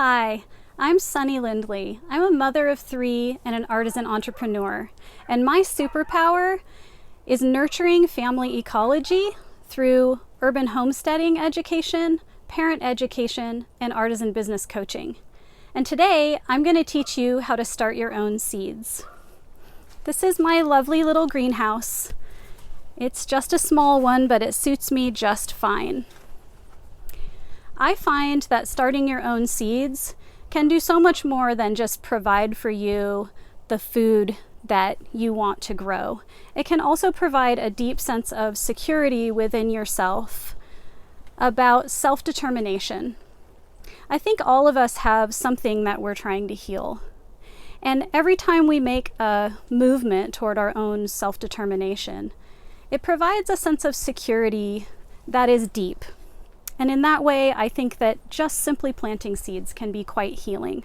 Hi, I'm Sunny Lindley. I'm a mother of 3 and an artisan entrepreneur. And my superpower is nurturing family ecology through urban homesteading education, parent education, and artisan business coaching. And today I'm going to teach you how to start your own seeds. This is my lovely little greenhouse. It's just a small one, but it suits me just fine. I find that starting your own seeds can do so much more than just provide for you the food that you want to grow. It can also provide a deep sense of security within yourself about self-determination. I think all of us have something that we're trying to heal. And every time we make a movement toward our own self-determination, it provides a sense of security that is deep. And in that way, I think that just simply planting seeds can be quite healing.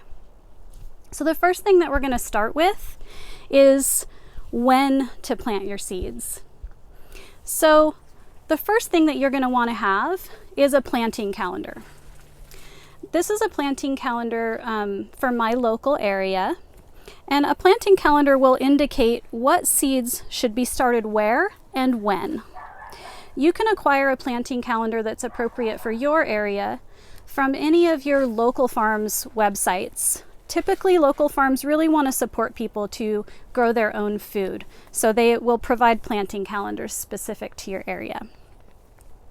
So the first thing that we're going to start with is when to plant your seeds. So the first thing that you're going to want to have is a planting calendar. This is a planting calendar for my local area. And a planting calendar will indicate what seeds should be started where and when. You can acquire a planting calendar that's appropriate for your area from any of your local farms' websites. Typically, local farms really want to support people to grow their own food, so they will provide planting calendars specific to your area.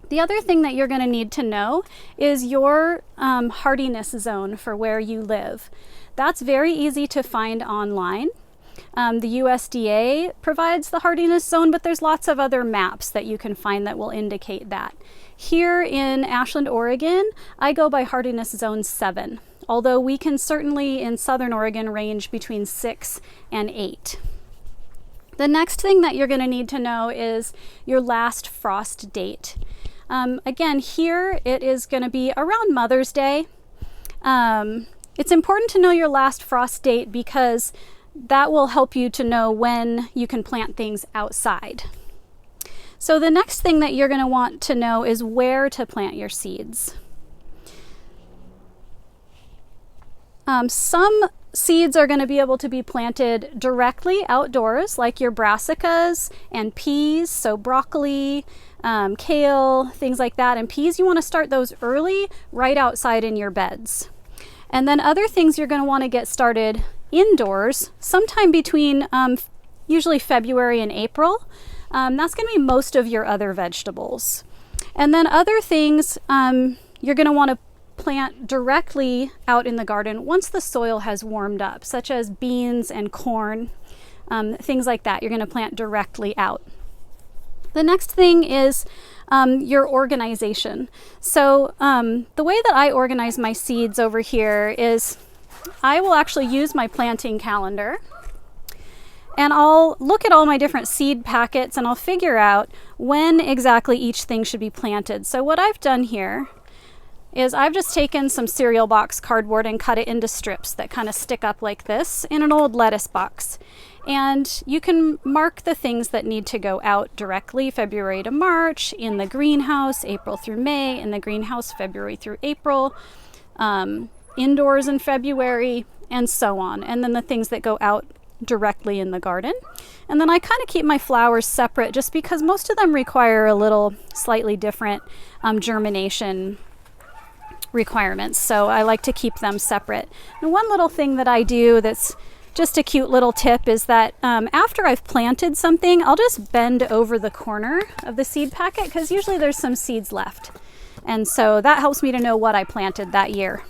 The other thing that you're going to need to know is your hardiness zone for where you live. That's very easy to find online. The USDA provides the hardiness zone, but there's lots of other maps that you can find that will indicate that. Here in Ashland, Oregon, I go by hardiness zone 7, although we can certainly in Southern Oregon range between 6 and 8. The next thing that you're going to need to know is your last frost date. Again, here it is going to be around Mother's Day. It's important to know your last frost date because that will help you to know when you can plant things outside. So the next thing that you're going to want to know is where to plant your seeds. Some seeds are going to be able to be planted directly outdoors, like your brassicas and peas, so broccoli, kale, things like that. And peas, you want to start those early, right outside in your beds. And then other things you're going to want to get started indoors sometime between usually February and April. That's going to be most of your other vegetables. And then other things you're going to want to plant directly out in the garden once the soil has warmed up, such as beans and corn, things like that. You're going to plant directly out. The next thing is your organization. So the way that I organize my seeds over here is I will actually use my planting calendar and I'll look at all my different seed packets and I'll figure out when exactly each thing should be planted. So what I've done here is I've just taken some cereal box cardboard and cut it into strips that kind of stick up like this in an old lettuce box. And you can mark the things that need to go out directly, February to March, in the greenhouse, April through May, in the greenhouse, February through April, indoors in February, and so on. And then the things that go out directly in the garden. And then I kind of keep my flowers separate just because most of them require a little slightly different germination requirements. So I like to keep them separate. And one little thing that I do that's just a cute little tip is that after I've planted something, I'll just bend over the corner of the seed packet because usually there's some seeds left. And so that helps me to know what I planted that year.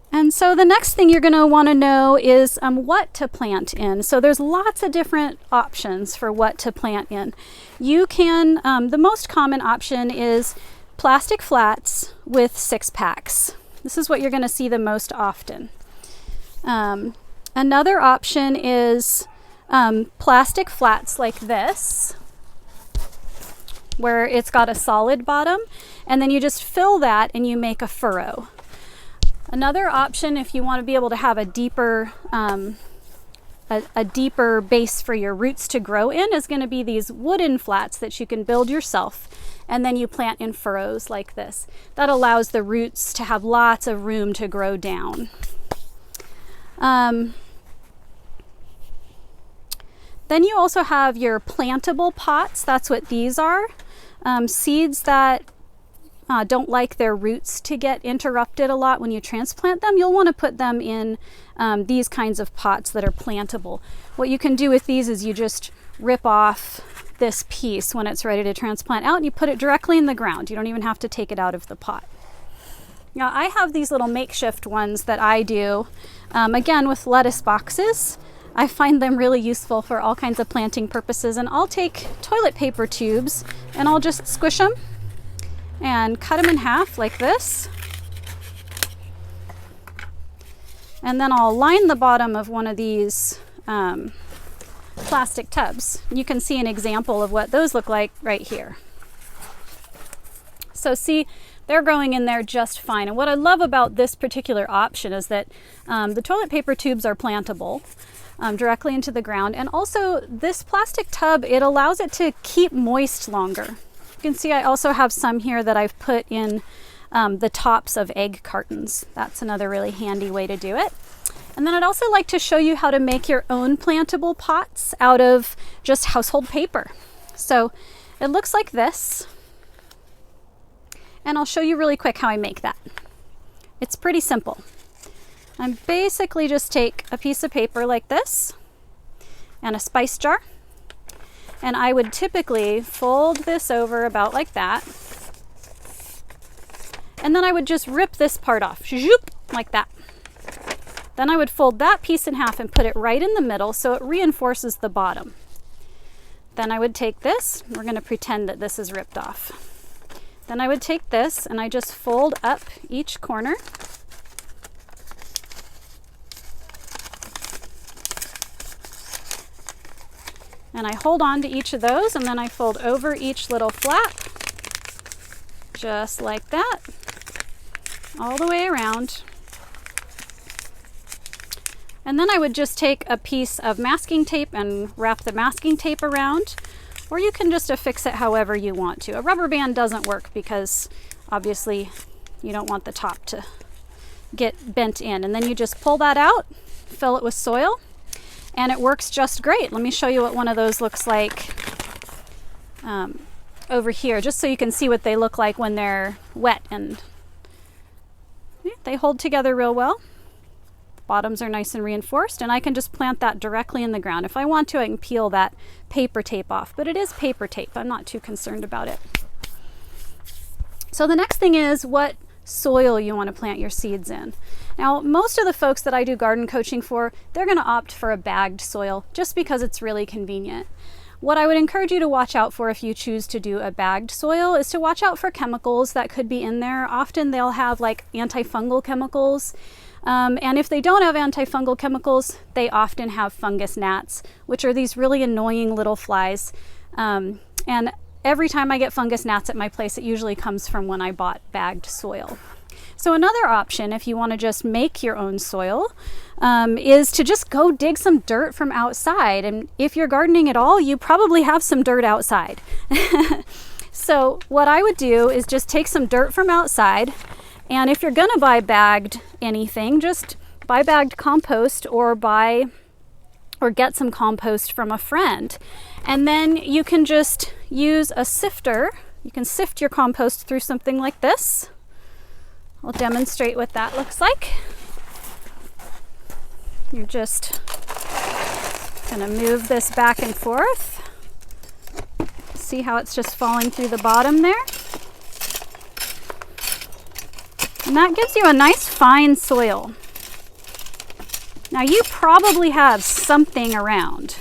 And so the next thing you're going to want to know is what to plant in. So there's lots of different options for what to plant in. You can, the most common option is plastic flats with 6-packs. This is what you're going to see the most often. Another option is plastic flats like this, where it's got a solid bottom, and then you just fill that and you make a furrow. Another option, if you want to be able to have a deeper base for your roots to grow in, is going to be these wooden flats that you can build yourself. and then you plant in furrows like this. That allows the roots to have lots of room to grow down. Then you also have your plantable pots. That's what these are. Seeds that don't like their roots to get interrupted a lot when you transplant them. You'll want to put them in these kinds of pots that are plantable. What you can do with these is you just rip off this piece when it's ready to transplant out and you put it directly in the ground. You don't even have to take it out of the pot. Now I have these little makeshift ones that I do, again with lettuce boxes. I find them really useful for all kinds of planting purposes, and I'll take toilet paper tubes and I'll just squish them and cut them in half like this. And then I'll line the bottom of one of these plastic tubs. You can see an example of what those look like right here. So see, they're growing in there just fine. And what I love about this particular option is that the toilet paper tubes are plantable directly into the ground. And also this plastic tub, it allows it to keep moist longer. You can see I also have some here that I've put in the tops of egg cartons. That's another really handy way to do it. And then I'd also like to show you how to make your own plantable pots out of just household paper. So it looks like this. And I'll show you really quick how I make that. It's pretty simple. I basically just take a piece of paper like this and a spice jar. And I would typically fold this over about like that. And then I would just rip this part off, like that. Then I would fold that piece in half and put it right in the middle so it reinforces the bottom. Then I would take this, we're going to pretend that this is ripped off. Then I would take this and I just fold up each corner. And I hold on to each of those and then I fold over each little flap, just like that, all the way around. And then I would just take a piece of masking tape and wrap the masking tape around, or you can just affix it however you want to. A rubber band doesn't work because obviously you don't want the top to get bent in. And then you just pull that out, fill it with soil, and it works just great. Let me show you what one of those looks like over here, just so you can see what they look like when they're wet. And they hold together real well. Bottoms are nice and reinforced, and I can just plant that directly in the ground. If I want to, I can peel that paper tape off, but it is paper tape. I'm not too concerned about it. So the next thing is what soil you want to plant your seeds in. Now, most of the folks that I do garden coaching for, they're going to opt for a bagged soil just because it's really convenient. What I would encourage you to watch out for if you choose to do a bagged soil is to watch out for chemicals that could be in there. Often they'll have like antifungal chemicals. And if they don't have antifungal chemicals, they often have fungus gnats, which are these really annoying little flies. And every time I get fungus gnats at my place, it usually comes from when I bought bagged soil. So another option, if you want to just make your own soil, is to just go dig some dirt from outside. And if you're gardening at all, you probably have some dirt outside. So what I would do is just take some dirt from outside. And if you're going to buy bagged anything, just buy bagged compost or get some compost from a friend. And then you can just use a sifter. You can sift your compost through something like this. I'll demonstrate what that looks like. You're just going to move this back and forth. See how it's just falling through the bottom there? And that gives you a nice fine soil. Now you probably have something around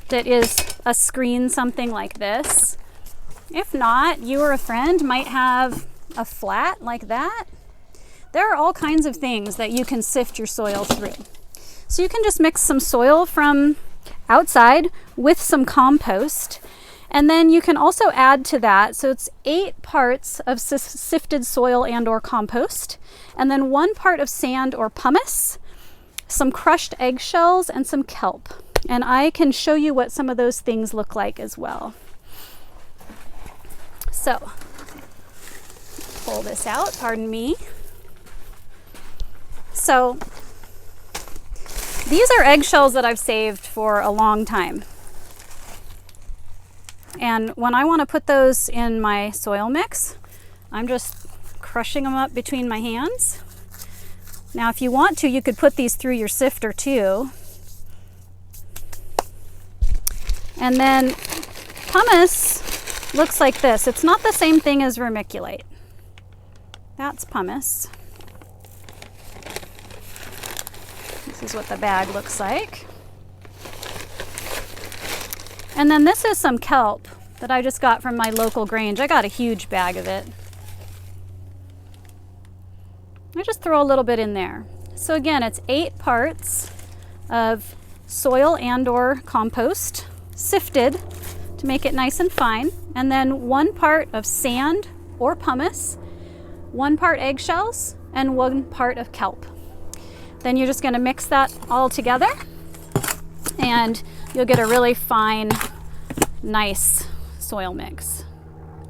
that is a screen, something like this. If not, you or a friend might have a flat like that. There are all kinds of things that you can sift your soil through. So you can just mix some soil from outside with some compost. And then you can also add to that, so it's 8 parts of sifted soil and or compost, and then 1 part of sand or pumice, some crushed eggshells, and some kelp. And I can show you what some of those things look like as well. So, pull this out, pardon me. So, these are eggshells that I've saved for a long time. And when I want to put those in my soil mix, I'm just crushing them up between my hands. Now, if you want to, you could put these through your sifter too. And then pumice looks like this. It's not the same thing as vermiculite. That's pumice. This is what the bag looks like. And then this is some kelp that I just got from my local Grange. I got a huge bag of it. I just throw a little bit in there. So again, it's 8 parts of soil and or compost, sifted to make it nice and fine, and then 1 part of sand or pumice, 1 part eggshells, and 1 part of kelp. Then you're just going to mix that all together, and you'll get a really fine, nice soil mix,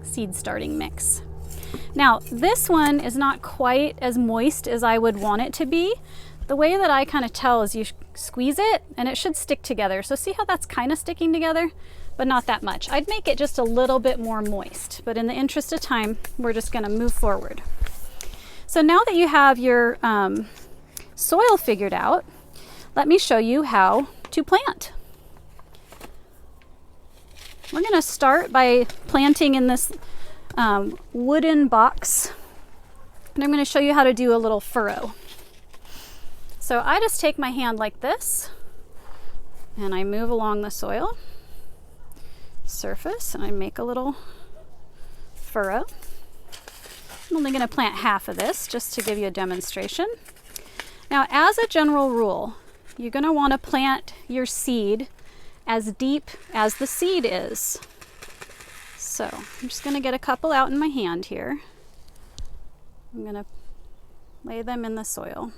seed starting mix. Now, this one is not quite as moist as I would want it to be. The way that I kind of tell is you squeeze it and it should stick together. So see how that's kind of sticking together, but not that much. I'd make it just a little bit more moist, but in the interest of time, we're just going to move forward. So now that you have your soil figured out, let me show you how to plant. We're going to start by planting in this wooden box, and I'm going to show you how to do a little furrow. So I just take my hand like this and I move along the soil surface and I make a little furrow. I'm only going to plant half of this just to give you a demonstration. Now, as a general rule, you're going to want to plant your seed as deep as the seed is. So I'm just going to get a couple out in my hand here. I'm going to lay them in the soil.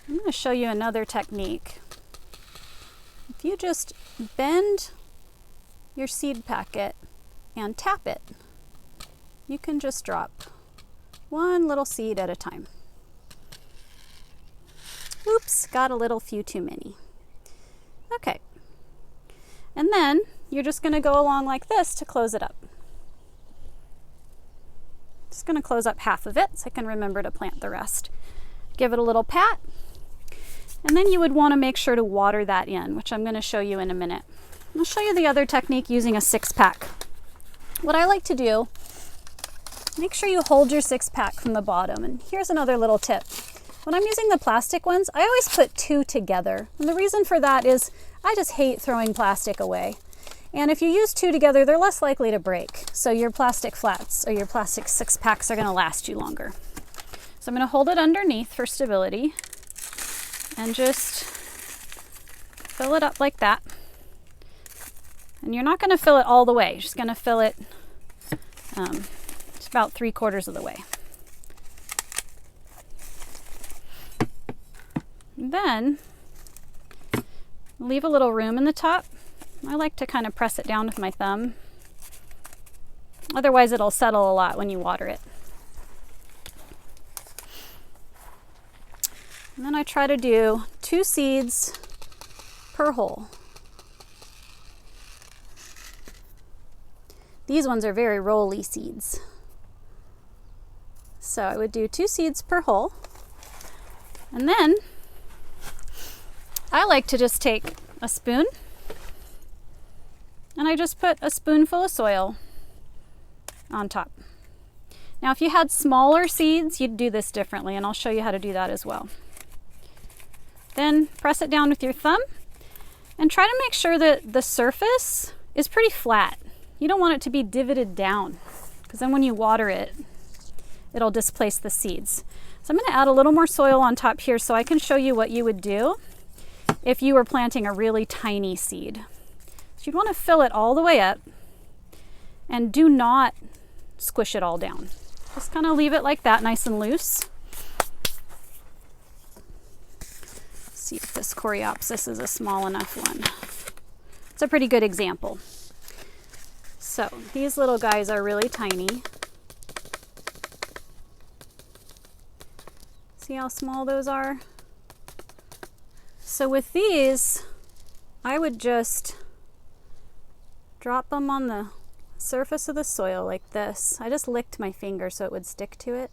I'm going to show you another technique. If you just bend your seed packet and tap it, you can just drop 1 little seed at a time. Oops, got a little few too many. Okay. And then you're just going to go along like this to close it up. Just going to close up half of it so I can remember to plant the rest. Give it a little pat. And then you would want to make sure to water that in, which I'm going to show you in a minute. I'll show you the other technique using a 6-pack. What I like to do, make sure you hold your 6-pack from the bottom. And here's another little tip. When I'm using the plastic ones, I always put 2 together. And the reason for that is I just hate throwing plastic away. And if you use 2 together, they're less likely to break. So your plastic flats or your plastic 6-packs are going to last you longer. So I'm going to hold it underneath for stability and just fill it up like that. And you're not going to fill it all the way. You're just going to fill it just about 3/4 of the way. Then leave a little room in the top. I like to kind of press it down with my thumb. Otherwise it'll settle a lot when you water it. And then I try to do 2 seeds per hole. These ones are very rolly seeds. So I would do 2 seeds per hole. And then I like to just take a spoon and I just put a spoonful of soil on top. Now, if you had smaller seeds, you'd do this differently, and I'll show you how to do that as well. Then press it down with your thumb and try to make sure that the surface is pretty flat. You don't want it to be divoted down, because then when you water it, it'll displace the seeds. So I'm going to add a little more soil on top here so I can show you what you would do if you were planting a really tiny seed. So you'd want to fill it all the way up and do not squish it all down. Just kind of leave it like that, nice and loose. See if this Coreopsis is a small enough one. It's a pretty good example. So these little guys are really tiny. See how small those are? So with these, I would just drop them on the surface of the soil like this. I just licked my finger so it would stick to it.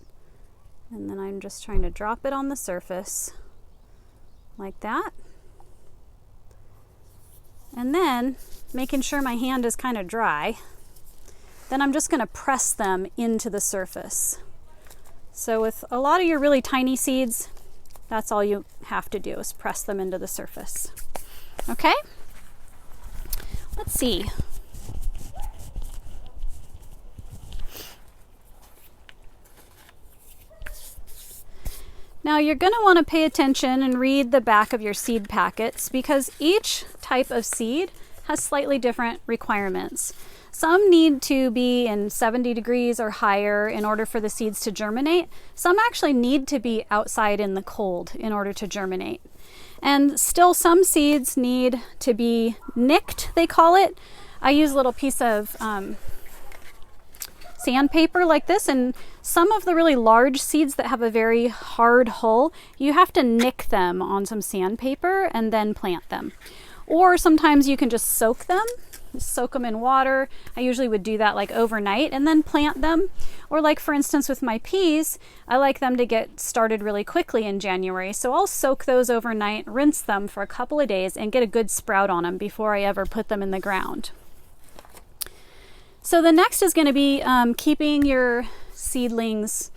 And then I'm just trying to drop it on the surface like that. And then, making sure my hand is kind of dry, then I'm just going to press them into the surface. So with a lot of your really tiny seeds, that's all you have to do is press them into the surface. Okay? Let's see. Now you're going to want to pay attention and read the back of your seed packets because each type of seed has slightly different requirements. Some need to be in 70 degrees or higher in order for the seeds to germinate. Some actually need to be outside in the cold in order to germinate. And still some seeds need to be nicked, they call it. I use a little piece of sandpaper like this, and some of the really large seeds that have a very hard hull, you have to nick them on some sandpaper and then plant them. Or sometimes you can just soak them in water. I usually would do that like overnight and then plant them. Or like for instance with my peas, I like them to get started really quickly in January. So I'll soak those overnight, rinse them for a couple of days and get a good sprout on them before I ever put them in the ground. So the next is going to be keeping your seedlings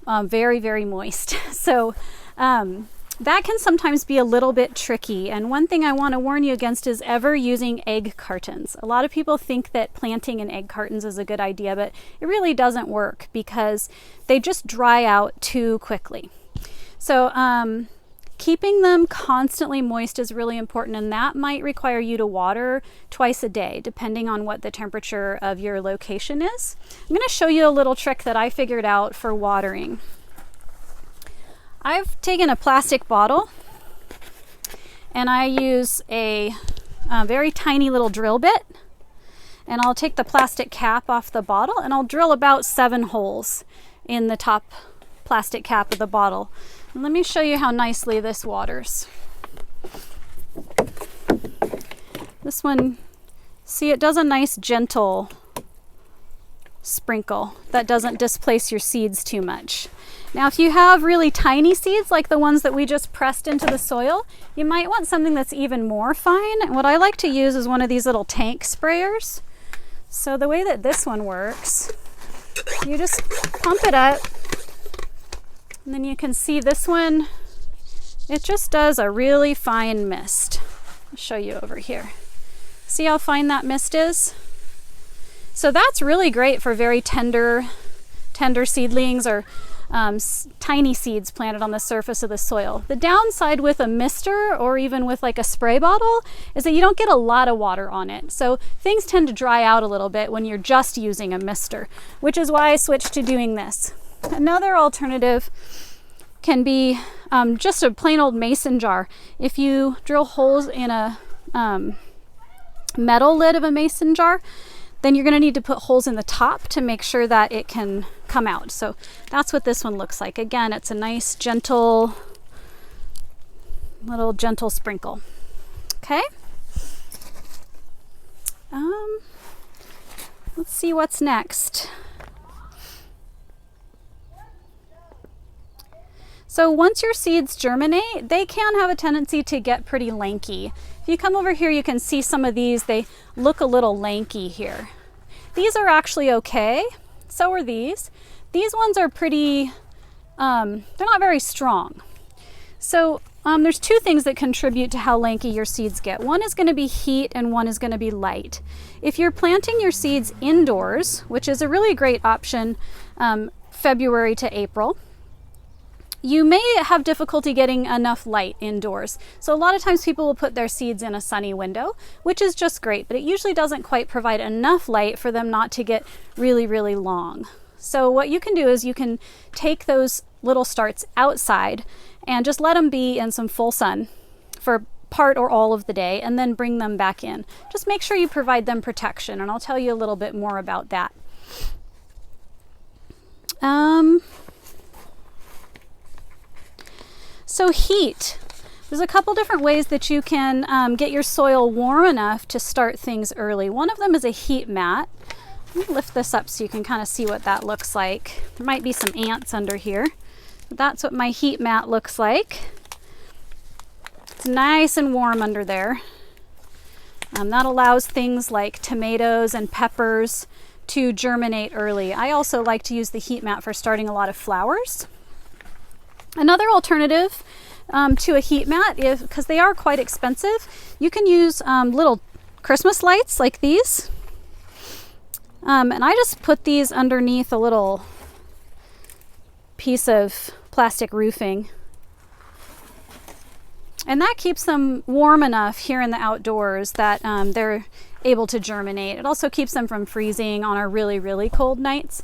very, very moist. So that can sometimes be a little bit tricky. And one thing I want to warn you against is ever using egg cartons. A lot of people think that planting in egg cartons is a good idea, but it really doesn't work because they just dry out too quickly. So keeping them constantly moist is really important, and that might require you to water twice a day, depending on what the temperature of your location is. I'm going to show you a little trick that I figured out for watering. I've taken a plastic bottle and I use a very tiny little drill bit, and I'll take the plastic cap off the bottle and I'll drill about 7 holes in the top plastic cap of the bottle. And let me show you how nicely this waters. This one, see, it does a nice gentle sprinkle that doesn't displace your seeds too much. Now if you have really tiny seeds like the ones that we just pressed into the soil, you might want something that's even more fine. And what I like to use is one of these little tank sprayers. So the way that this one works, you just pump it up, and then you can see this one, it just does a really fine mist. I'll show you over here. See how fine that mist is? So that's really great for very tender seedlings or tiny seeds planted on the surface of the soil. The downside with a mister or even with like a spray bottle is that you don't get a lot of water on it. So things tend to dry out a little bit when you're just using a mister, which is why I switched to doing this. Another alternative can be just a plain old mason jar. If you drill holes in a metal lid of a mason jar, then you're going to need to put holes in the top to make sure that it can come out. So that's what this one looks like. Again, it's a nice gentle sprinkle. Okay. Let's see what's next. So once your seeds germinate, they can have a tendency to get pretty lanky. If you come over here, you can see some of these, they look a little lanky here. These are actually okay, so are these. These ones are pretty, they're not very strong. So there's 2 things that contribute to how lanky your seeds get. One is going to be heat and one is going to be light. If you're planting your seeds indoors, which is a really great option, February to April, you may have difficulty getting enough light indoors. So a lot of times people will put their seeds in a sunny window, which is just great, but it usually doesn't quite provide enough light for them not to get really, really long. So what you can do is you can take those little starts outside and just let them be in some full sun for part or all of the day and then bring them back in. Just make sure you provide them protection, and I'll tell you a little bit more about that. So heat. There's a couple different ways that you can get your soil warm enough to start things early. One of them is a heat mat. Let me lift this up so you can kind of see what that looks like. There might be some ants under here. But that's what my heat mat looks like. It's nice and warm under there. That allows things like tomatoes and peppers to germinate early. I also like to use the heat mat for starting a lot of flowers. Another alternative to a heat mat, because they are quite expensive, you can use little Christmas lights like these. And I just put these underneath a little piece of plastic roofing. And that keeps them warm enough here in the outdoors that they're able to germinate. It also keeps them from freezing on our really, really cold nights.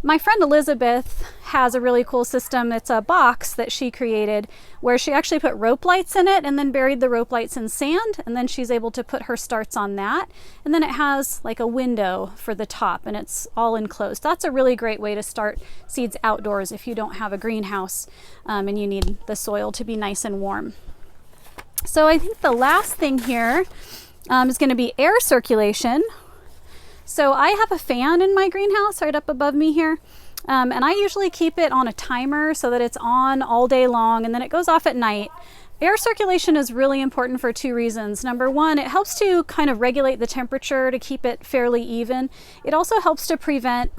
My friend Elizabeth has a really cool system. It's a box that she created where she actually put rope lights in it and then buried the rope lights in sand, and then she's able to put her starts on that. And then it has like a window for the top, and it's all enclosed. That's a really great way to start seeds outdoors if you don't have a greenhouse and you need the soil to be nice and warm. So I think the last thing here is going to be air circulation. So I have a fan in my greenhouse right up above me here, and I usually keep it on a timer so that it's on all day long and then it goes off at night. Air circulation is really important for two reasons. Number one, it helps to kind of regulate the temperature to keep it fairly even. It also helps to prevent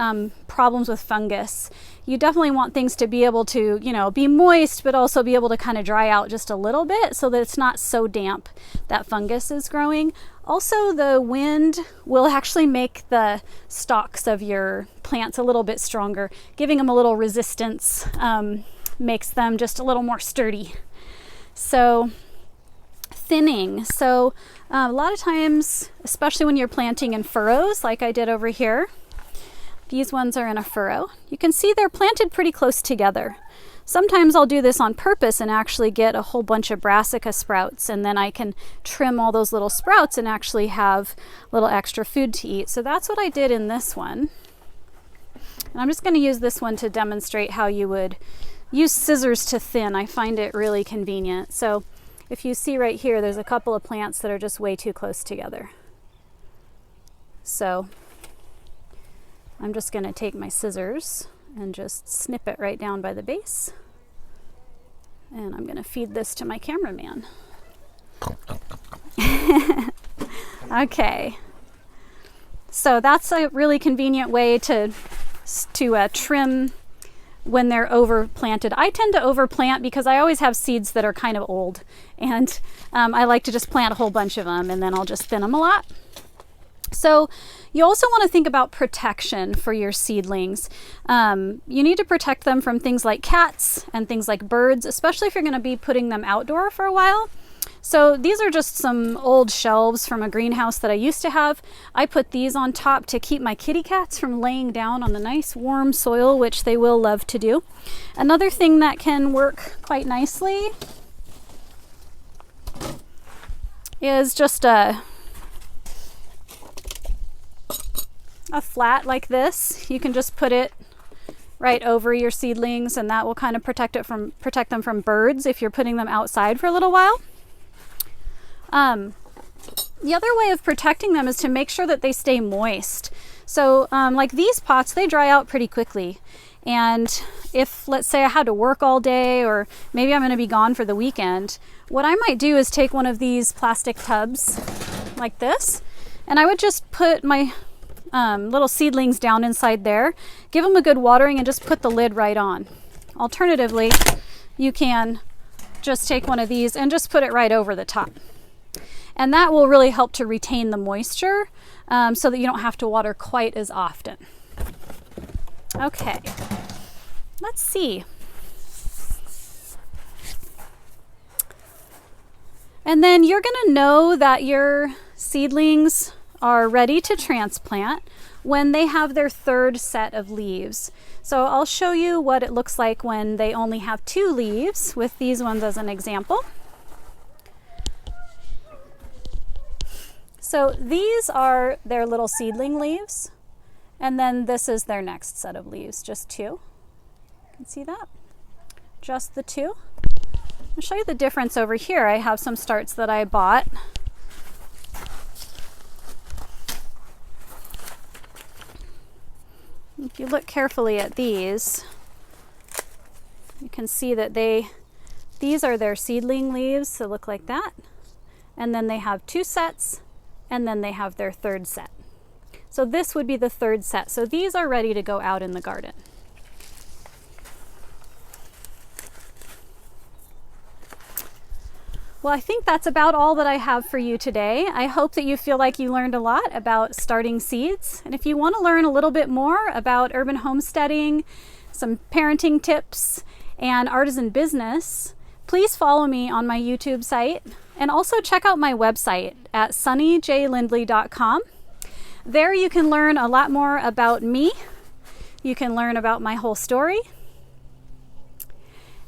problems with fungus. You definitely want things to be able to, be moist, but also be able to kind of dry out just a little bit so that it's not so damp that fungus is growing. Also, the wind will actually make the stalks of your plants a little bit stronger. Giving them a little resistance makes them just a little more sturdy. So, thinning. So, a lot of times, especially when you're planting in furrows, like I did over here, these ones are in a furrow. You can see they're planted pretty close together. Sometimes I'll do this on purpose and actually get a whole bunch of brassica sprouts, and then I can trim all those little sprouts and actually have a little extra food to eat. So that's what I did in this one. And I'm just going to use this one to demonstrate how you would use scissors to thin. I find it really convenient. So if you see right here, there's a couple of plants that are just way too close together. So I'm just going to take my scissors and just snip it right down by the base. And I'm going to feed this to my cameraman. Okay. So that's a really convenient way to trim when they're overplanted. I tend to overplant because I always have seeds that are kind of old, and I like to just plant a whole bunch of them and then I'll just thin them a lot. So you also want to think about protection for your seedlings. You need to protect them from things like cats and things like birds, especially if you're going to be putting them outdoor for a while. So these are just some old shelves from a greenhouse that I used to have. I put these on top to keep my kitty cats from laying down on the nice warm soil, which they will love to do. Another thing that can work quite nicely is just a flat like this. You can just put it right over your seedlings, and that will kind of protect them from birds if you're putting them outside for a little while. The other way of protecting them is to make sure that they stay moist. So like these pots, they dry out pretty quickly. And if, let's say, I had to work all day, or maybe I'm going to be gone for the weekend, what I might do is take one of these plastic tubs like this, and I would just put my little seedlings down inside there, give them a good watering, and just put the lid right on. Alternatively, you can just take one of these and just put it right over the top. And that will really help to retain the moisture so that you don't have to water quite as often. Okay, let's see. And then you're going to know that your seedlings are ready to transplant when they have their third set of leaves. So I'll show you what it looks like when they only have 2 leaves, with these ones as an example. So these are their little seedling leaves, and then this is their next set of leaves, just two. You can see that? Just the two. I'll show you the difference over here. I have some starts that I bought. If you look carefully at these, you can see that these are their seedling leaves, that look like that. And then they have two sets, and then they have their third set. So this would be the third set. So these are ready to go out in the garden. Well, I think that's about all that I have for you today. I hope that you feel like you learned a lot about starting seeds. And if you want to learn a little bit more about urban homesteading, some parenting tips, and artisan business, please follow me on my YouTube site, and also check out my website at sunnyjlindley.com. There you can learn a lot more about me. You can learn about my whole story.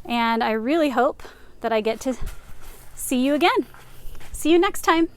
And I really hope that I get to see you again. See you next time.